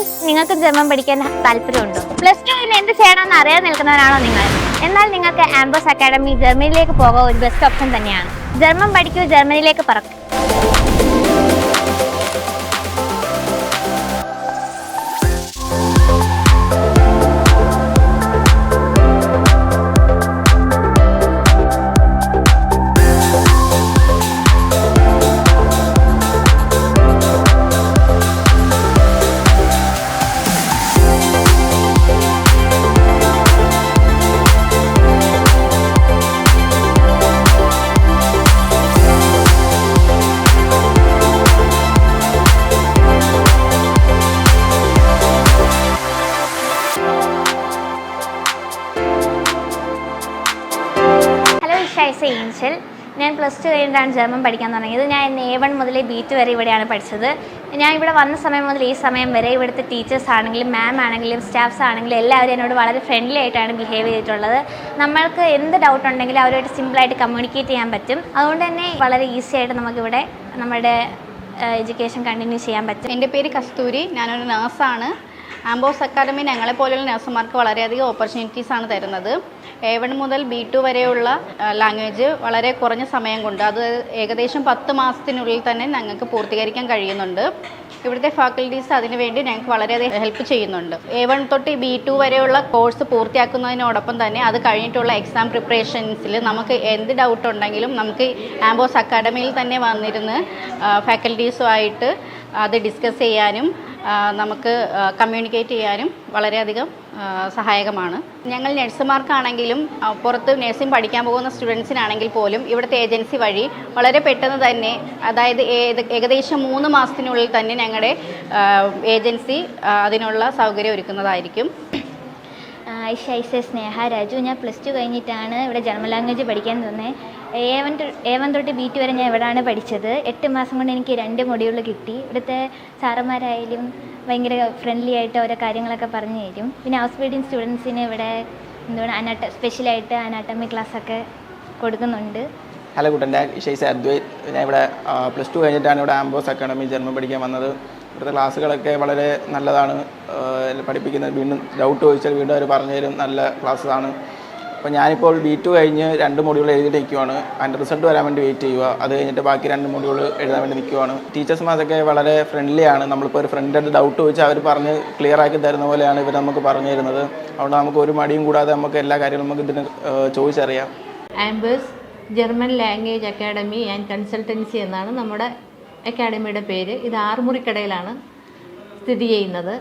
Friends, നിങ്ങൾക്ക് German പഠിക്കാൻ താല്പര്യമുണ്ടോ? പ്ലസ് ടുവിന് എന്ത് ചെയ്യണമെന്ന് അറിയാൻ നിൽക്കുന്നവരാണോ നിങ്ങൾ? എന്നാൽ നിങ്ങൾക്ക് ആംബോസ് അക്കാഡമി ജർമ്മനിയിലേക്ക് പോകാൻ ഒരു ബെസ്റ്റ് ഓപ്ഷൻ തന്നെയാണ്. ജർമ്മൻ പഠിക്കൂ, ജർമ്മനിയിലേക്ക് പറക്കും. ഏഞ്ചൽ. ഞാൻ പ്ലസ് ടു കഴിഞ്ഞിട്ടാണ് ജർമ്മൻ പഠിക്കാൻ തുടങ്ങിയത്. ഞാൻ A1 മുതൽ B2 വരെ ഇവിടെയാണ് പഠിച്ചത്. ഞാൻ ഇവിടെ വന്ന സമയം മുതൽ ഈ സമയം വരെ ഇവിടുത്തെ ടീച്ചേഴ്സ് ആണെങ്കിലും മാം ആണെങ്കിലും സ്റ്റാഫ്സ് ആണെങ്കിലും എല്ലാവരും എന്നോട് വളരെ ഫ്രണ്ട്ലി ആയിട്ടാണ് ബിഹേവ് ചെയ്തിട്ടുള്ളത്. നമ്മൾക്ക് എന്ത് ഡൗട്ട് ഉണ്ടെങ്കിലും അവരുമായിട്ട് സിമ്പിളായിട്ട് കമ്മ്യൂണിക്കേറ്റ് ചെയ്യാൻ പറ്റും. അതുകൊണ്ട് തന്നെ വളരെ ഈസി ആയിട്ട് നമുക്കിവിടെ നമ്മുടെ എഡ്യൂക്കേഷൻ കണ്ടിന്യൂ ചെയ്യാൻ പറ്റും. എൻ്റെ പേര് കസ്തൂരി, ഞാനൊരു നേഴ്സാണ്. ആംബോസ് അക്കാഡമി ഞങ്ങളെപ്പോലെയുള്ള നഴ്സുമാർക്ക് വളരെയധികം ഓപ്പർച്യൂണിറ്റീസാണ് തരുന്നത്. A1 മുതൽ B2 വരെയുള്ള ലാംഗ്വേജ് വളരെ കുറഞ്ഞ സമയം കൊണ്ട്, അത് ഏകദേശം 10 മാസത്തിനുള്ളിൽ തന്നെ ഞങ്ങൾക്ക് പൂർത്തീകരിക്കാൻ കഴിയുന്നുണ്ട്. ഇവിടുത്തെ ഫാക്കൽറ്റീസ് അതിനുവേണ്ടി ഞങ്ങൾക്ക് വളരെയധികം ഹെൽപ്പ് ചെയ്യുന്നുണ്ട്. A1 തൊട്ട് B2 വരെയുള്ള കോഴ്സ് പൂർത്തിയാക്കുന്നതിനോടൊപ്പം തന്നെ അത് കഴിഞ്ഞിട്ടുള്ള എക്സാം പ്രിപ്പറേഷൻസിൽ നമുക്ക് എന്ത് ഡൗട്ട് ഉണ്ടെങ്കിലും നമുക്ക് ആംബോസ് അക്കാഡമിയിൽ തന്നെ വന്നിരുന്ന് ഫാക്കൽറ്റീസുമായിട്ട് അത് ഡിസ്കസ് ചെയ്യാനും നമുക്ക് കമ്മ്യൂണിക്കേറ്റ് ചെയ്യാനും വളരെയധികം സഹായകമാണ്. ഞങ്ങൾ നഴ്സുമാർക്കാണെങ്കിലും പുറത്ത് നഴ്സിംഗ് പഠിക്കാൻ പോകുന്ന സ്റ്റുഡൻസിനാണെങ്കിൽ പോലും ഇവിടുത്തെ ഏജൻസി വഴി വളരെ പെട്ടെന്ന് തന്നെ, അതായത് ഏകദേശം 3 മാസത്തിനുള്ളിൽ തന്നെ ഞങ്ങളുടെ ഏജൻസി അതിനുള്ള സൗകര്യം ഒരുക്കുന്നതായിരിക്കും. ഐഷ സ്നേഹ രാജു. ഞാൻ പ്ലസ് ടു കഴിഞ്ഞിട്ടാണ് ഇവിടെ ജർമ്മൻ ലാംഗ്വേജ് പഠിക്കാൻ തന്നെ. A1 തൊട്ട് B2 വരെ ഞാൻ ഇവിടെയാണ് പഠിച്ചത്. 8 മാസം കൊണ്ട് എനിക്ക് 2 മൊഡ്യൂൾ കിട്ടി. ഇവിടുത്തെ സാറന്മാരായാലും ഭയങ്കര ഫ്രണ്ട്ലി ആയിട്ട് ഓരോ കാര്യങ്ങളൊക്കെ പറഞ്ഞു തരും. പിന്നെ ഹൗസ് ബീഡിങ് സ്റ്റുഡൻസിന് ഇവിടെ സ്പെഷ്യലായിട്ട് അനാട്ടമി ക്ലാസ്സൊക്കെ കൊടുക്കുന്നുണ്ട്. ഹലോ കൂട്ടൻ്റെ ഇഷൈസ് അദ്വൈത്. ഞാൻ ഇവിടെ പ്ലസ് ടു കഴിഞ്ഞിട്ടാണ് ഇവിടെ ആംബോസ് അക്കാഡമി ജർമ്മൻ പഠിക്കാൻ വന്നത്. ഇവിടുത്തെ ക്ലാസ്സുകളൊക്കെ വളരെ നല്ലതാണ്. പഠിപ്പിക്കുന്നത് വീണ്ടും ഡൗട്ട് ചോദിച്ചാൽ വീണ്ടും അവർ പറഞ്ഞു തരും. നല്ല ക്ലാസ്സാണ്. അപ്പോൾ ഞാനിപ്പോൾ B2 കഴിഞ്ഞ് 2 മൊഡ്യൂൾ എഴുതിയിട്ട് നിൽക്കുവാണ്. അതിൻ്റെ റിസൾട്ട് വരാൻ വേണ്ടി വെയിറ്റ് ചെയ്യുക. അത് കഴിഞ്ഞിട്ട് ബാക്കി 2 മൊഡ്യൂൾ എഴുതാൻ വേണ്ടി നിൽക്കുവാണ്. ടീച്ചേഴ്സ്മാരൊക്കെ വളരെ ഫ്രണ്ട്ലിയാണ്. നമ്മളിപ്പോൾ ഒരു ഫ്രണ്ടിൻ്റെ ഡൗട്ട് ചോദിച്ചാൽ അവർ പറഞ്ഞ് ക്ലിയർ ആക്കി തരുന്ന പോലെയാണ് ഇവർ നമുക്ക് പറഞ്ഞു തരുന്നത്. അതുകൊണ്ട് നമുക്ക് ഒരു മടിയും കൂടാതെ നമുക്ക് എല്ലാ കാര്യങ്ങളും നമുക്ക് ഇതിന് ചോദിച്ചറിയാം. Ambos German language academy and consultancy എന്നാണ് നമ്മുടെ അക്കാഡമിയുടെ പേര്. ഇത് ആറുമുറിക്കടയിലാണ് സ്ഥിതി ചെയ്യുന്നത്.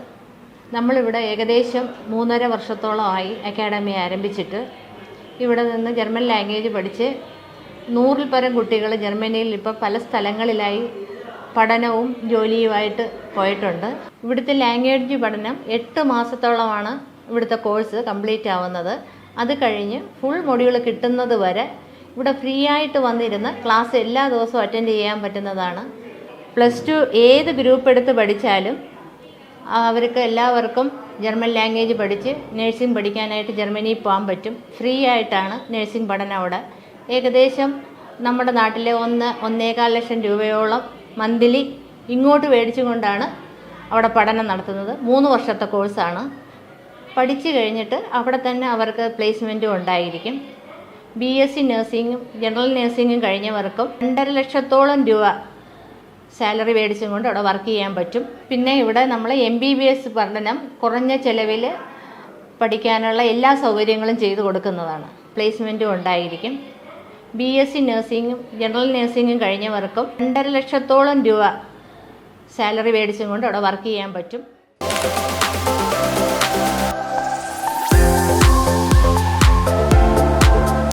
നമ്മളിവിടെ ഏകദേശം 3.5 വർഷത്തോളമായി അക്കാഡമി ആരംഭിച്ചിട്ട്. ഇവിടെ നിന്ന് ജർമ്മൻ ലാംഗ്വേജ് പഠിച്ച് 100-ൽ പരം കുട്ടികൾ ജർമ്മനിയിൽ ഇപ്പോൾ പല സ്ഥലങ്ങളിലായി പഠനവും ജോലിയുമായിട്ട് പോയിട്ടുണ്ട്. ഇവിടുത്തെ ലാംഗ്വേജ് പഠനം 8 മാസത്തോളമാണ് ഇവിടുത്തെ കോഴ്സ് കംപ്ലീറ്റ് ആവുന്നത്. അത് കഴിഞ്ഞ് ഫുൾ മൊഡ്യൂൾ കിട്ടുന്നത് വരെ ഇവിടെ ഫ്രീ ആയിട്ട് വന്നിരുന്ന് ക്ലാസ് എല്ലാ ദിവസവും അറ്റൻഡ് ചെയ്യാൻ പറ്റുന്നതാണ്. പ്ലസ് ടു ഏത് ഗ്രൂപ്പ് എടുത്ത് പഠിച്ചാലും അവർക്ക് എല്ലാവർക്കും ജർമ്മൻ ലാംഗ്വേജ് പഠിച്ച് നഴ്സിംഗ് പഠിക്കാനായിട്ട് ജർമ്മനിയിൽ പോകാൻ പറ്റും. ഫ്രീ ആയിട്ടാണ് നഴ്സിംഗ് പഠനം അവിടെ. ഏകദേശം നമ്മുടെ നാട്ടിലെ 1-1.25 ലക്ഷം രൂപയോളം മന്ത്ലി ഇങ്ങോട്ട് മേടിച്ചുകൊണ്ടാണ് അവിടെ പഠനം നടത്തുന്നത്. 3 വർഷത്തെ കോഴ്സാണ്. പഠിച്ചു കഴിഞ്ഞിട്ട് അവിടെ തന്നെ അവർക്ക് പ്ലേസ്മെൻറ്റും ഉണ്ടായിരിക്കും. BSc നഴ്സിംഗും ജനറൽ നഴ്സിംഗും കഴിഞ്ഞവർക്കും 2.5 ലക്ഷത്തോളം രൂപ സാലറി മേടിച്ചും കൊണ്ട് അവിടെ വർക്ക് ചെയ്യാൻ പറ്റും. പിന്നെ ഇവിടെ നമ്മൾ MBBS പഠനം കുറഞ്ഞ ചിലവിൽ പഠിക്കാനുള്ള എല്ലാ സൗകര്യങ്ങളും ചെയ്തു കൊടുക്കുന്നതാണ്. പ്ലേസ്മെൻറ്റും ഉണ്ടായിരിക്കും. BSc നഴ്സിംഗും ജനറൽ നഴ്സിംഗും കഴിഞ്ഞവർക്കും 2.5 ലക്ഷത്തോളം രൂപ സാലറി മേടിച്ചും കൊണ്ട് അവിടെ വർക്ക് ചെയ്യാൻ പറ്റും.